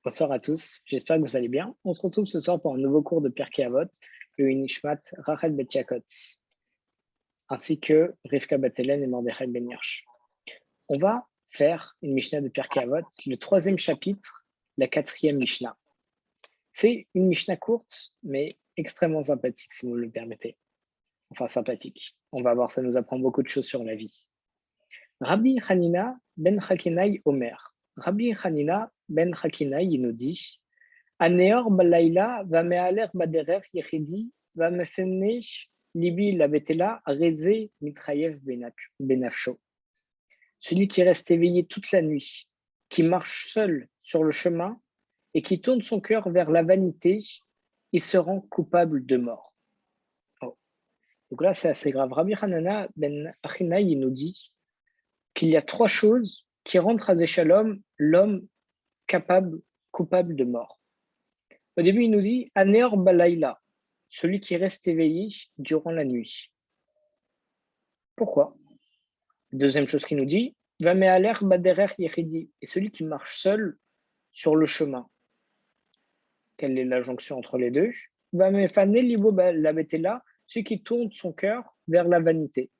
Bonsoir à tous, j'espère que vous allez bien. On se retrouve ce soir pour un nouveau cours de Pirkei Avot, le Nishmat Rachel Bet Yakot, ainsi que Rivka Bat Helen et Mordechai Ben Hirsch. On va faire une Mishnah de Pirkei Avot, le troisième chapitre, la quatrième Mishnah. C'est une Mishnah courte, mais extrêmement sympathique, si vous me le permettez. Enfin, sympathique. On va voir, ça nous apprend beaucoup de choses sur la vie. Rabbi Hanina ben Chakinai Omer. Rabbi Hanina ben Chakinai, il nous dit Aneor balayla va me'aler baderer yechidi va mefemnesh libi la betela reze mitrayev benafsho. Celui qui reste éveillé toute la nuit, qui marche seul sur le chemin et qui tourne son cœur vers la vanité, il se rend coupable de mort. Oh. Donc là, c'est assez grave. Rabbi Hanana ben Achinai, il nous dit qu'il y a trois choses qui rendent Chazé Shalom l'homme coupable de mort. Au début, il nous dit Aneor balayla, celui qui reste éveillé durant la nuit. Pourquoi? Deuxième chose qu'il nous dit Vamealer baderer yechidi, et celui qui marche seul sur le chemin. Quelle est la jonction entre les deux? Vamefane libo la betela, celui qui tourne son cœur vers la vanité.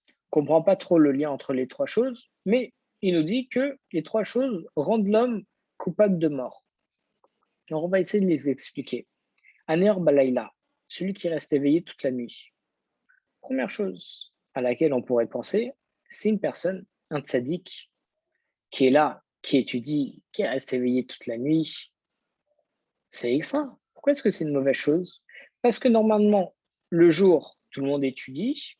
On ne comprend pas trop le lien entre les trois choses, mais il nous dit que les trois choses rendent l'homme coupable de mort. Alors on va essayer de les expliquer. Aneor balayla, celui qui reste éveillé toute la nuit. Première chose à laquelle on pourrait penser, c'est une personne, un tzaddik, qui est là, qui étudie, qui reste éveillé toute la nuit. C'est extra. Pourquoi est-ce que c'est une mauvaise chose? Parce que normalement, le jour, tout le monde étudie,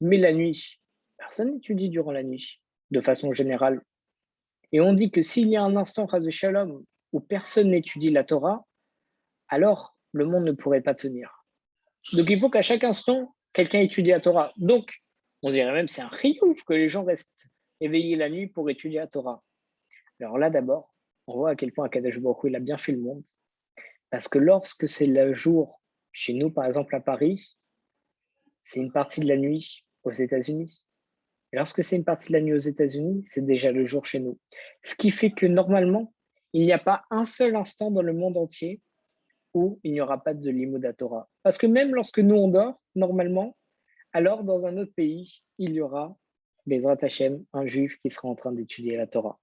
mais la nuit, personne n'étudie durant la nuit, de façon générale. Et on dit que s'il y a un instant, chas shalom, où personne n'étudie la Torah, alors le monde ne pourrait pas tenir. Donc il faut qu'à chaque instant, quelqu'un étudie la Torah. Donc, on dirait même c'est un chiyuv que les gens restent éveillés la nuit pour étudier la Torah. Alors là, d'abord, on voit à quel point Akadosh Baruch Hu, il a bien fait le monde. Parce que lorsque c'est le jour, chez nous, par exemple à Paris, c'est une partie de la nuit aux États-Unis. Et lorsque c'est une partie de la nuit aux États-Unis, c'est déjà le jour chez nous. Ce qui fait que normalement, il n'y a pas un seul instant dans le monde entier où il n'y aura pas de limud Torah. Parce que même lorsque nous on dort, normalement, alors dans un autre pays, il y aura, Bezrat Hashem, un juif qui sera en train d'étudier la Torah.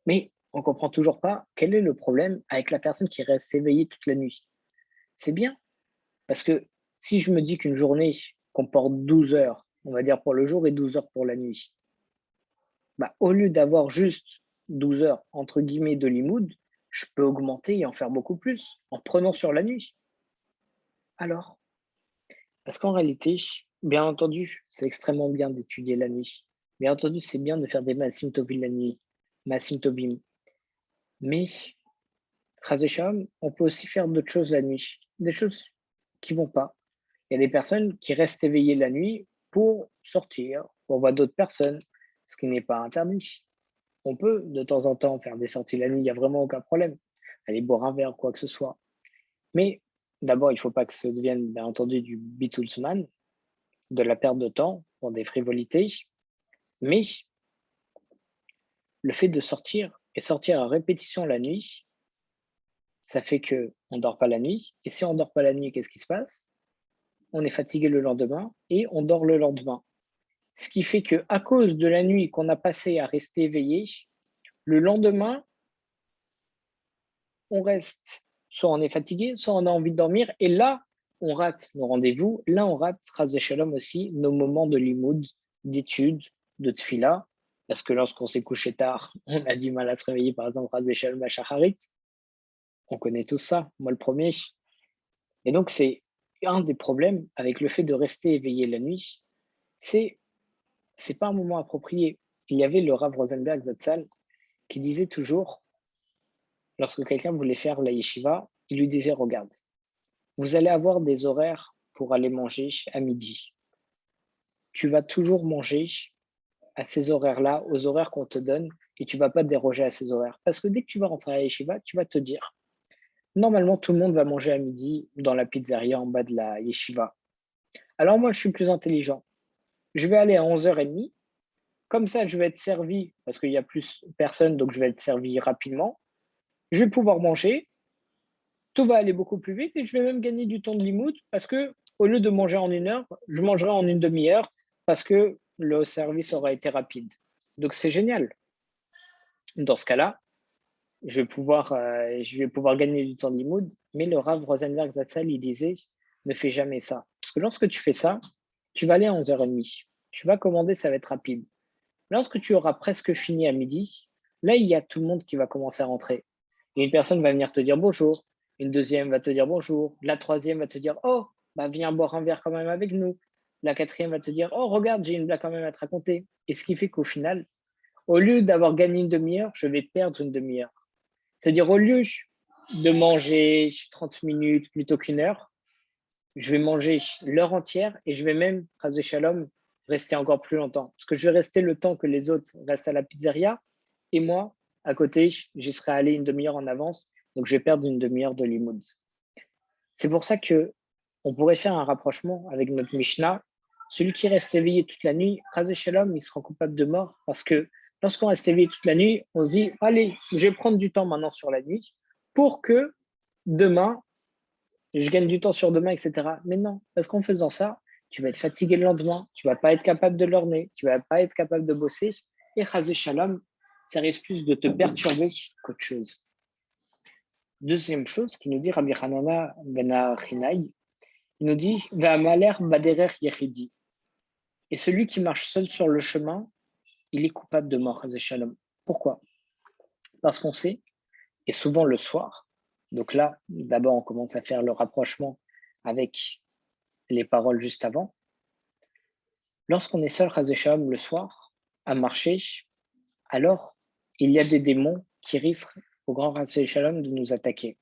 Mais on ne comprend toujours pas quel est le problème avec la personne qui reste éveillée toute la nuit. C'est bien, parce que si je me dis qu'une journée comporte 12 heures, on va dire pour le jour et 12 heures pour la nuit, bah, au lieu d'avoir juste 12 heures, entre guillemets, de limoud, je peux augmenter et en faire beaucoup plus en prenant sur la nuit. Alors, parce qu'en réalité, bien entendu, c'est extrêmement bien d'étudier la nuit. Bien entendu, c'est bien de faire des Maasim Tovim la nuit, Maasim Tovim. Mais, Chas v'Shalom, on peut aussi faire d'autres choses la nuit, des choses qui vont pas. Il y a des personnes qui restent éveillées la nuit pour sortir, pour voir d'autres personnes, ce qui n'est pas interdit. On peut de temps en temps faire des sorties la nuit, il n'y a vraiment aucun problème. Aller boire un verre, quoi que ce soit. Mais d'abord, il ne faut pas que ça devienne, bien entendu, du bitulzman, de la perte de temps pour des frivolités. Mais le fait de sortir et sortir à répétition la nuit, ça fait qu'on ne dort pas la nuit. Et si on ne dort pas la nuit, qu'est-ce qui se passe? On est fatigué le lendemain et on dort le lendemain. Ce qui fait qu'à cause de la nuit qu'on a passée à rester éveillé, le lendemain, on reste, soit on est fatigué, soit on a envie de dormir. Et là, on rate nos rendez-vous. Là, on rate, Chas v'Shalom aussi, nos moments de limoud, d'études, de tfila. Parce que lorsqu'on s'est couché tard, on a du mal à se réveiller, par exemple, Chas v'Shalom à Shacharit. On connaît tout ça, moi le premier. Et donc, c'est un des problèmes avec le fait de rester éveillé la nuit. C'est pas un moment approprié. Il y avait le Rav Rosenberg Zatzal qui disait toujours, lorsque quelqu'un voulait faire la yeshiva, il lui disait, regarde, vous allez avoir des horaires pour aller manger à midi. Tu vas toujours manger à ces horaires-là, aux horaires qu'on te donne, et tu ne vas pas te déroger à ces horaires. Parce que dès que tu vas rentrer à la yeshiva, tu vas te dire, normalement, tout le monde va manger à midi dans la pizzeria en bas de la yeshiva. Alors moi, je suis plus intelligent. Je vais aller à 11h30 Comme ça, je vais être servi parce qu'il y a plus personne, donc je vais être servi rapidement. Je vais pouvoir manger, tout va aller beaucoup plus vite et je vais même gagner du temps de limoud parce que au lieu de manger en 1 heure, je mangerai en une demi-heure parce que le service aura été rapide. Donc c'est génial. Dans ce cas-là, je vais pouvoir gagner du temps de limoud, mais le Rav Rosenberg Zatzal, il disait, ne fais jamais ça. Parce que lorsque tu fais ça, tu vas aller à 11h30. Tu vas commander, ça va être rapide. Lorsque tu auras presque fini à midi, là, il y a tout le monde qui va commencer à rentrer. Et une personne va venir te dire bonjour, une deuxième va te dire bonjour, la troisième va te dire oh, bah viens boire un verre quand même avec nous. La quatrième va te dire oh, regarde, j'ai une blague quand même à te raconter. Et ce qui fait qu'au final, au lieu d'avoir gagné une demi-heure, je vais perdre une demi-heure. C'est-à-dire, au lieu de manger 30 minutes plutôt qu'une heure, je vais manger l'heure entière et je vais même, Razé Shalom, rester encore plus longtemps. Parce que je vais rester le temps que les autres restent à la pizzeria et moi, à côté, j'y serai allé une demi-heure en avance. Donc, je vais perdre une demi-heure de limoud. C'est pour ça que on pourrait faire un rapprochement avec notre Mishnah. Celui qui reste éveillé toute la nuit, Razé Shalom, il sera coupable de mort parce que lorsqu'on reste éveillé toute la nuit, on se dit allez, je vais prendre du temps maintenant sur la nuit pour que demain, je gagne du temps sur demain, etc. Mais non, parce qu'en faisant ça, tu vas être fatigué le lendemain, tu vas pas être capable de lorgner, tu vas pas être capable de bosser. Et Razé Shalom, ça risque plus de te perturber qu'autre chose. Deuxième chose qui nous dit Rabbi Hanana ben Achinai, il nous dit Va'amaler baderer yechidi. Et celui qui marche seul sur le chemin, il est coupable de mort, Razé Shalom. Pourquoi? Parce qu'on sait, et souvent le soir, donc là, d'abord, on commence à faire le rapprochement avec les paroles juste avant. Lorsqu'on est seul, Razé Shalom, le soir, à marcher, alors il y a des démons qui risquent au grand Razé Shalom de nous attaquer.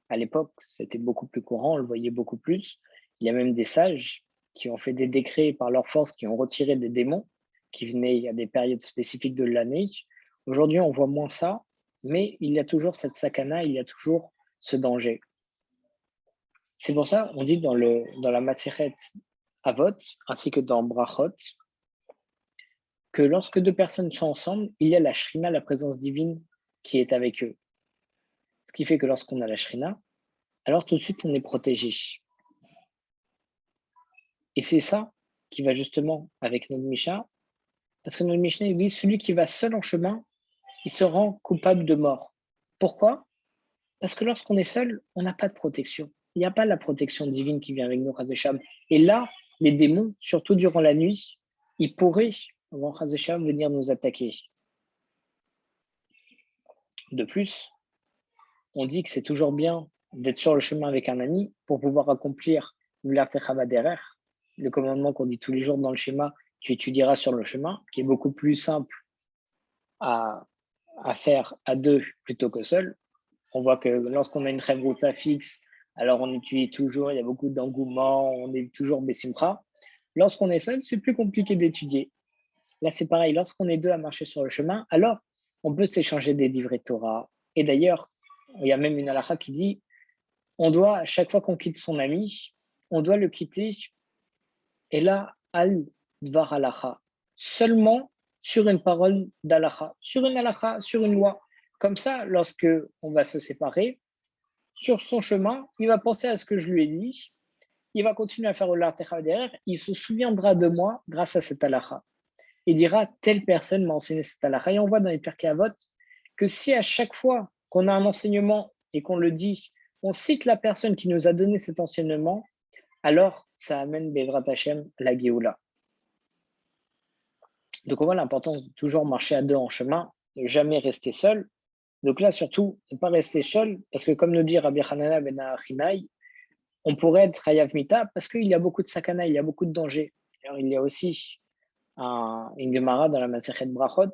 À l'époque, c'était beaucoup plus courant, on le voyait beaucoup plus. Il y a même des sages qui ont fait des décrets par leur force, qui ont retiré des démons qui venaient à des périodes spécifiques de l'année. Aujourd'hui, on voit moins ça, mais il y a toujours cette sakana, il y a toujours ce danger. C'est pour ça, on dit dans la Masechet Avot, ainsi que dans Brachot, que lorsque deux personnes sont ensemble, il y a la Shrina, la présence divine, qui est avec eux. Ce qui fait que lorsqu'on a la Shrina, alors tout de suite, on est protégé. Et c'est ça qui va justement avec notre Mishnah, parce que notre Mishnah dit celui qui va seul en chemin, il se rend coupable de mort. Pourquoi? Parce que lorsqu'on est seul, on n'a pas de protection. Il n'y a pas la protection divine qui vient avec nous, Chazécham. Et là, les démons, surtout durant la nuit, ils pourraient, avant Chazécham, venir nous attaquer. De plus, on dit que c'est toujours bien d'être sur le chemin avec un ami pour pouvoir accomplir le commandement qu'on dit tous les jours dans le schéma, tu étudieras sur le chemin, qui est beaucoup plus simple à faire à deux plutôt que seul. On voit que lorsqu'on a une chevruta fixe, alors on étudie toujours, il y a beaucoup d'engouement, on est toujours Bessimcha. Lorsqu'on est seul, c'est plus compliqué d'étudier. Là, c'est pareil, lorsqu'on est deux à marcher sur le chemin, alors on peut s'échanger des livrets Torah. Et d'ailleurs, il y a même une halakha qui dit on doit, à chaque fois qu'on quitte son ami, on doit le quitter, et là, al dvar halakha, seulement sur une parole d'halakha, sur une halakha, sur une loi. Comme ça, lorsque on va se séparer, sur son chemin, il va penser à ce que je lui ai dit, il va continuer à faire le lartecha derrière, il se souviendra de moi grâce à cette halakha. Il dira, telle personne m'a enseigné cette halakha. Et on voit dans les Pirkei Avot que si à chaque fois qu'on a un enseignement et qu'on le dit, on cite la personne qui nous a donné cet enseignement, alors ça amène Bezrat Hashem la Géoula. Donc on voit l'importance de toujours marcher à deux en chemin, ne jamais rester seul. Donc là, surtout, ne pas rester seul, parce que comme nous dit Rabbi Hanana ben Achinai, on pourrait être Hayav Mita parce qu'il y a beaucoup de sakana, il y a beaucoup de dangers. Alors, il y a aussi une Gemara dans la Masechet Brachot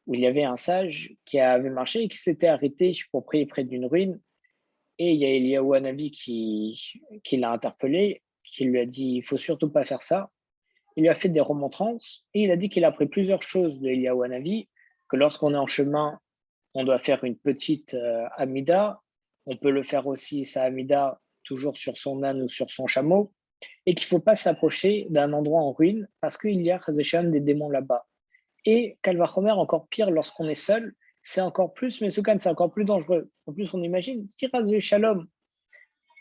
où il y avait un sage qui avait marché et qui s'était arrêté pour prier près d'une ruine. Et il y a Eliyahu Hanavi qui l'a interpellé, qui lui a dit il ne faut surtout pas faire ça. Il lui a fait des remontrances et il a dit qu'il a appris plusieurs choses de Eliyahu Hanavi, que lorsqu'on est en chemin, on doit faire une petite amida. On peut le faire aussi, sa amida, toujours sur son âne ou sur son chameau. Et qu'il ne faut pas s'approcher d'un endroit en ruine parce qu'il y a des démons là-bas. Et Kalvachomer, encore pire, lorsqu'on est seul, c'est encore plus, mais c'est encore plus dangereux. En plus, on imagine, si Shalom,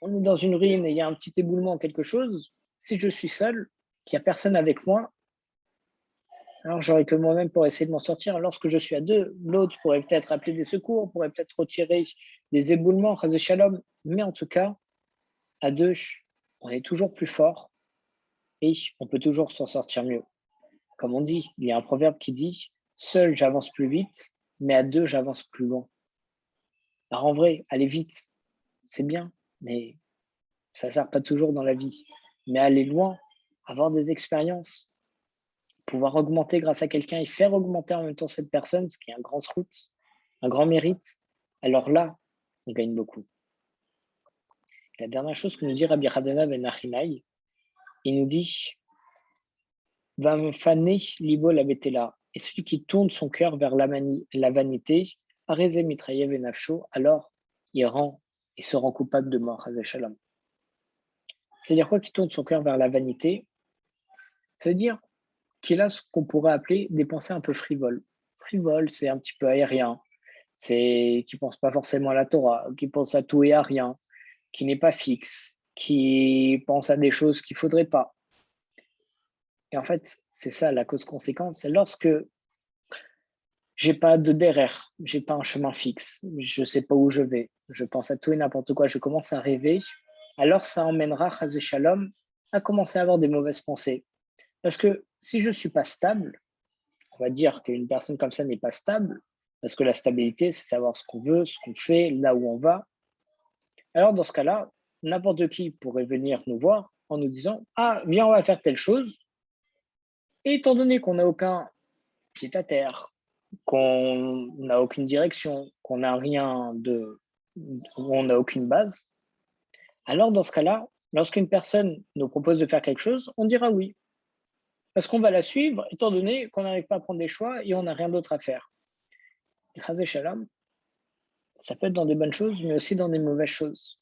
on est dans une ruine et il y a un petit éboulement, quelque chose, si je suis seul, qu'il n'y a personne avec moi, alors j'aurais que moi-même pour essayer de m'en sortir. Lorsque je suis à deux, l'autre pourrait peut-être appeler des secours, pourrait peut-être retirer des éboulements, Shalom, mais en tout cas, à deux, on est toujours plus fort et on peut toujours s'en sortir mieux. Comme on dit, il y a un proverbe qui dit « Seul, j'avance plus vite, mais à deux, j'avance plus loin. » Alors en vrai, aller vite, c'est bien, mais ça ne sert pas toujours dans la vie. Mais aller loin, avoir des expériences, pouvoir augmenter grâce à quelqu'un et faire augmenter en même temps cette personne, ce qui est un grand route, un grand mérite, alors là, on gagne beaucoup. La dernière chose que nous dit Rabbi Hadana ben Achinai, il nous dit Va me faner libo la betela, et celui qui tourne son cœur vers la vanité, areze mitrayev et nafsho, alors il se rend coupable de mort, Shalom. C'est-à-dire quoi qui tourne son cœur vers la vanité? Ça veut dire qu'il a ce qu'on pourrait appeler des pensées un peu frivoles. Frivole, c'est un petit peu aérien, c'est qui ne pense pas forcément à la Torah, qui pense à tout et à rien, qui n'est pas fixe, qui pense à des choses qu'il ne faudrait pas. Et en fait, c'est ça la cause-conséquence. C'est lorsque j'ai pas de derrière, j'ai pas un chemin fixe, je sais pas où je vais, je pense à tout et n'importe quoi, je commence à rêver, alors ça emmènera, Chazé Shalom, à commencer à avoir des mauvaises pensées. Parce que si je suis pas stable, on va dire qu'une personne comme ça n'est pas stable, parce que la stabilité, c'est savoir ce qu'on veut, ce qu'on fait, là où on va. Alors dans ce cas-là, n'importe qui pourrait venir nous voir en nous disant Ah, viens, on va faire telle chose. Et étant donné qu'on n'a aucun pied à terre, qu'on n'a aucune direction, qu'on n'a rien de, on n'a aucune base, alors dans ce cas-là, lorsqu'une personne nous propose de faire quelque chose, on dira oui. Parce qu'on va la suivre, étant donné qu'on n'arrive pas à prendre des choix et on n'a rien d'autre à faire. Et Chazé Shalom, ça peut être dans des bonnes choses, mais aussi dans des mauvaises choses.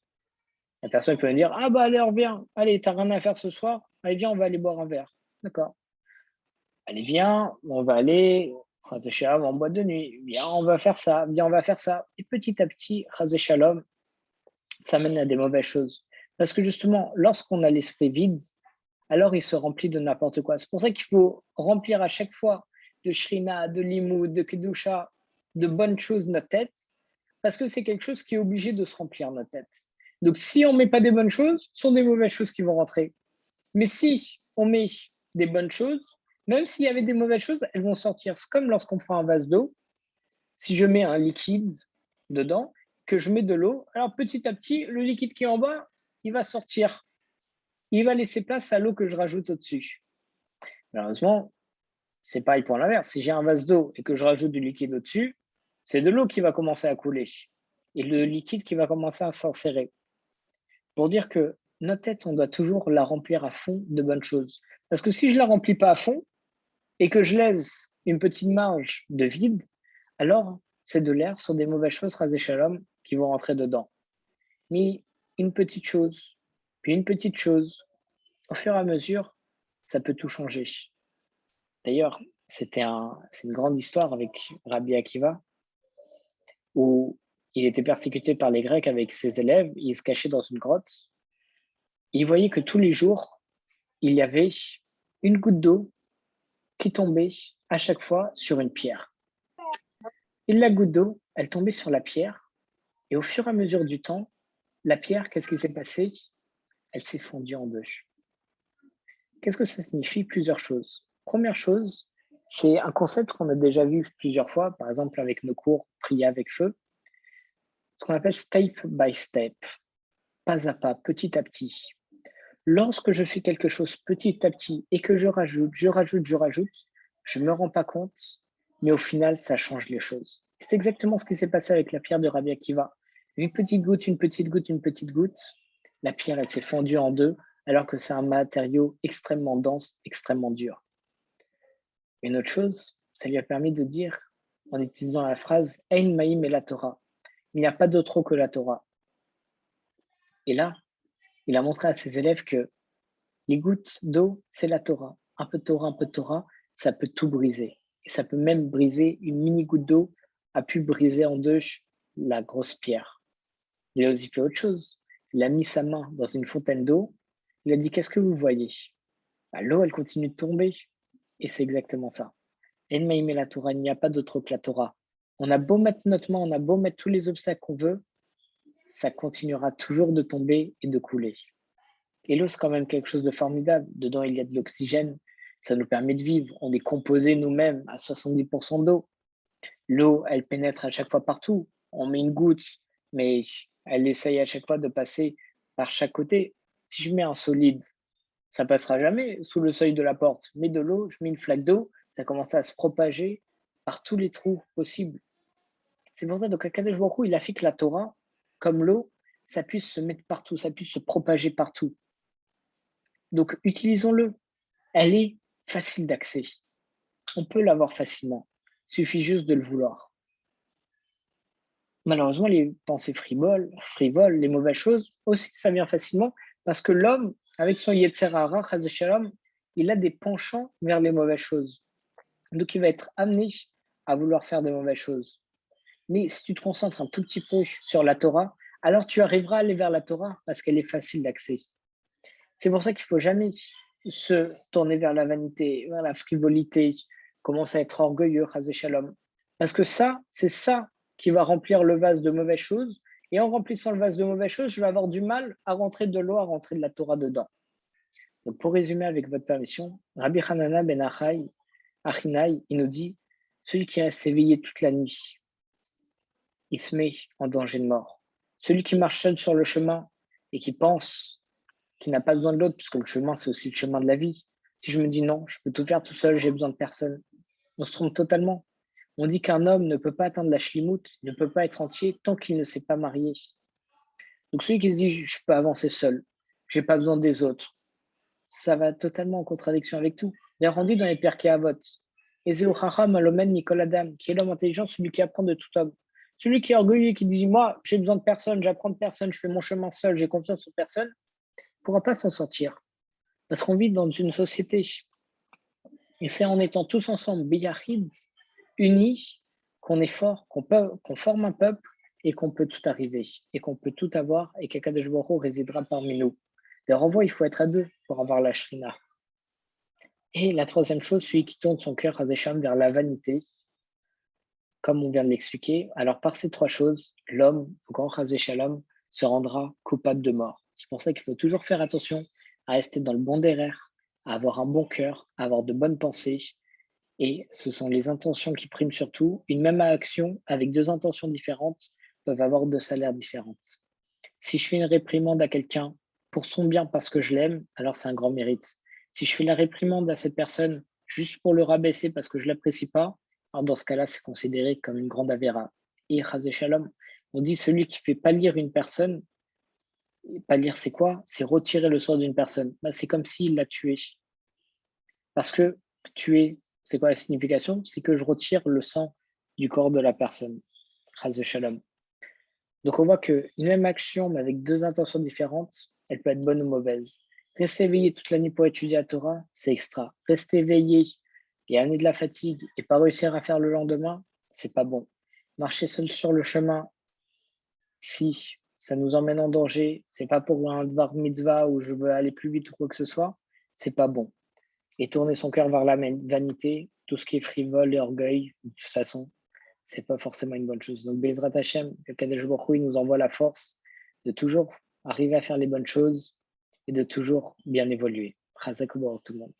La personne peut me dire Ah bah allez, on revient. Allez, t'as rien à faire ce soir. Allez, viens, on va aller boire un verre. D'accord. Allez, viens, on va aller, Chazé Shalom, en boîte de nuit. Viens, on va faire ça. Viens, on va faire ça. Et petit à petit, Chazé Shalom, ça mène à des mauvaises choses. Parce que justement, lorsqu'on a l'esprit vide, alors il se remplit de n'importe quoi. C'est pour ça qu'il faut remplir à chaque fois de Shrina, de Limoud, de Kedusha, de bonnes choses notre tête, parce que c'est quelque chose qui est obligé de se remplir notre tête. Donc si on ne met pas des bonnes choses, ce sont des mauvaises choses qui vont rentrer. Mais si on met des bonnes choses, même s'il y avait des mauvaises choses, elles vont sortir. C'est comme lorsqu'on prend un vase d'eau, si je mets un liquide dedans, que je mets de l'eau, alors petit à petit, le liquide qui est en bas, il va sortir. Il va laisser place à l'eau que je rajoute au-dessus. Malheureusement, c'est pareil pour l'inverse. Si j'ai un vase d'eau et que je rajoute du liquide au-dessus, c'est de l'eau qui va commencer à couler et le liquide qui va commencer à s'insérer. Pour dire que notre tête, on doit toujours la remplir à fond de bonnes choses. Parce que si je ne la remplis pas à fond et que je laisse une petite marge de vide, alors c'est de l'air sur des mauvaises choses, Razé Shalom, qui vont rentrer dedans. Mais une petite chose, puis une petite chose, au fur et à mesure, ça peut tout changer. D'ailleurs, c'est une grande histoire avec Rabbi Akiva, où il était persécuté par les Grecs avec ses élèves, il se cachait dans une grotte. Il voyait que tous les jours, il y avait une goutte d'eau qui tombait à chaque fois sur une pierre. Et la goutte d'eau, elle tombait sur la pierre, et au fur et à mesure du temps, la pierre, qu'est-ce qui s'est passé? Elle s'est fondue en deux. Qu'est-ce que ça signifie? Plusieurs choses. Première chose, c'est un concept qu'on a déjà vu plusieurs fois, par exemple avec nos cours Prier avec feu, ce qu'on appelle step by step, pas à pas, petit à petit. Lorsque je fais quelque chose petit à petit et que je rajoute, je ne me rends pas compte, mais au final, ça change les choses. C'est exactement ce qui s'est passé avec la pierre de Rabbi Akiva. Une petite goutte, une petite goutte, une petite goutte, la pierre, elle s'est fondue en deux, alors que c'est un matériau extrêmement dense, extrêmement dur. Une autre chose, ça lui a permis de dire, en utilisant la phrase « Ein Maïm et la Torah », il n'y a pas d'autre eau que la Torah. Et là, il a montré à ses élèves que les gouttes d'eau, c'est la Torah. Un peu de Torah, ça peut tout briser. Et ça peut même briser, une mini goutte d'eau a pu briser en deux la grosse pierre. Il a aussi fait autre chose. Il a mis sa main dans une fontaine d'eau. Il a dit, qu'est-ce que vous voyez? Bah, l'eau, elle continue de tomber. Et c'est exactement ça. En Maïmé la Torah, il n'y a pas d'autre que la Torah. On a beau mettre notre main, on a beau mettre tous les obstacles qu'on veut, ça continuera toujours de tomber et de couler. Et l'eau, c'est quand même quelque chose de formidable. Dedans, il y a de l'oxygène. Ça nous permet de vivre. On est composé nous-mêmes à 70% d'eau. L'eau, elle pénètre à chaque fois partout. On met une goutte, mais elle essaye à chaque fois de passer par chaque côté. Si je mets un solide, ça passera jamais sous le seuil de la porte. Mais de l'eau, je mets une flaque d'eau, ça commence à se propager par tous les trous possibles. C'est pour ça, donc Akadosh Baruch Hu, il a fait que la Torah, comme l'eau, ça puisse se mettre partout, ça puisse se propager partout. Donc utilisons-le. Elle est facile d'accès. On peut l'avoir facilement. Il suffit juste de le vouloir. Malheureusement, les pensées frivoles, les mauvaises choses, aussi, ça vient facilement parce que l'homme, avec son Yetzer Hara, Chas v'Shalom, il a des penchants vers les mauvaises choses. Donc, il va être amené à vouloir faire des mauvaises choses. Mais si tu te concentres un tout petit peu sur la Torah, alors tu arriveras à aller vers la Torah parce qu'elle est facile d'accès. C'est pour ça qu'il ne faut jamais se tourner vers la vanité, vers la frivolité, commencer à être orgueilleux, Chas v'Shalom. Parce que ça, c'est ça qui va remplir le vase de mauvaises choses. Et en remplissant le vase de mauvaises choses, je vais avoir du mal à rentrer de l'eau, à rentrer de la Torah dedans. Donc pour résumer avec votre permission, Rabbi Hanana ben Achinai, il nous dit, celui qui reste éveillé toute la nuit, il se met en danger de mort. Celui qui marche seul sur le chemin et qui pense qu'il n'a pas besoin de l'autre, puisque le chemin, c'est aussi le chemin de la vie. Si je me dis non, je peux tout faire tout seul, j'ai besoin de personne, on se trompe totalement. On dit qu'un homme ne peut pas atteindre la shlimout, ne peut pas être entier tant qu'il ne s'est pas marié. Donc celui qui se dit je peux avancer seul, j'ai pas besoin des autres, ça va totalement en contradiction avec tout. D'ailleurs, on dit dans les Pirkei Avot, Ezeu Chacham Alomen Nikol Adam, qui est l'homme intelligent, celui qui apprend de tout homme. Celui qui est orgueilleux, qui dit moi, j'ai besoin de personne, j'apprends de personne, je fais mon chemin seul, j'ai confiance en personne, ne pourra pas s'en sortir. Parce qu'on vit dans une société. Et c'est en étant tous ensemble, Biyachid, unis, qu'on est fort, qu'on forme un peuple et qu'on peut tout arriver, et qu'on peut tout avoir, et qu'Akadosh Baruch Hu résidera parmi nous. D'ailleurs, on voit, il faut être à deux pour avoir la shrina. Et la troisième chose, celui qui tourne son cœur, Hazesham, vers la vanité, comme on vient de l'expliquer. Alors, par ces trois choses, l'homme, au grand Hazeshalom, se rendra coupable de mort. C'est pour ça qu'il faut toujours faire attention à rester dans le bon derrière, à avoir un bon cœur, à avoir de bonnes pensées. Et ce sont les intentions qui priment surtout. Une même action avec deux intentions différentes peuvent avoir deux salaires différents. Si je fais une réprimande à quelqu'un pour son bien parce que je l'aime, alors c'est un grand mérite. Si je fais la réprimande à cette personne juste pour le rabaisser parce que je ne l'apprécie pas, alors dans ce cas-là, c'est considéré comme une grande avéra. Et Chazé Shalom, on dit celui qui fait pâlir une personne, pâlir c'est quoi? C'est retirer le sort d'une personne. Bah, c'est comme s'il l'a tué. Parce que tuer, c'est quoi la signification? C'est que je retire le sang du corps de la personne. Chazé Shalom. Donc on voit qu'une même action, mais avec deux intentions différentes, elle peut être bonne ou mauvaise. Rester éveillé toute la nuit pour étudier la Torah, c'est extra. Rester éveillé et amener de la fatigue et pas réussir à faire le lendemain, c'est pas bon. Marcher seul sur le chemin, si ça nous emmène en danger, c'est pas pour un dvar mitzvah où je veux aller plus vite ou quoi que ce soit, c'est pas bon. Et tourner son cœur vers la vanité, tout ce qui est frivole et orgueil, de toute façon, c'est pas forcément une bonne chose. Donc, Bezrat Hashem, que Kadesh Baruch Hu, il nous envoie la force de toujours arriver à faire les bonnes choses et de toujours bien évoluer. Chazak Baruch tout le monde.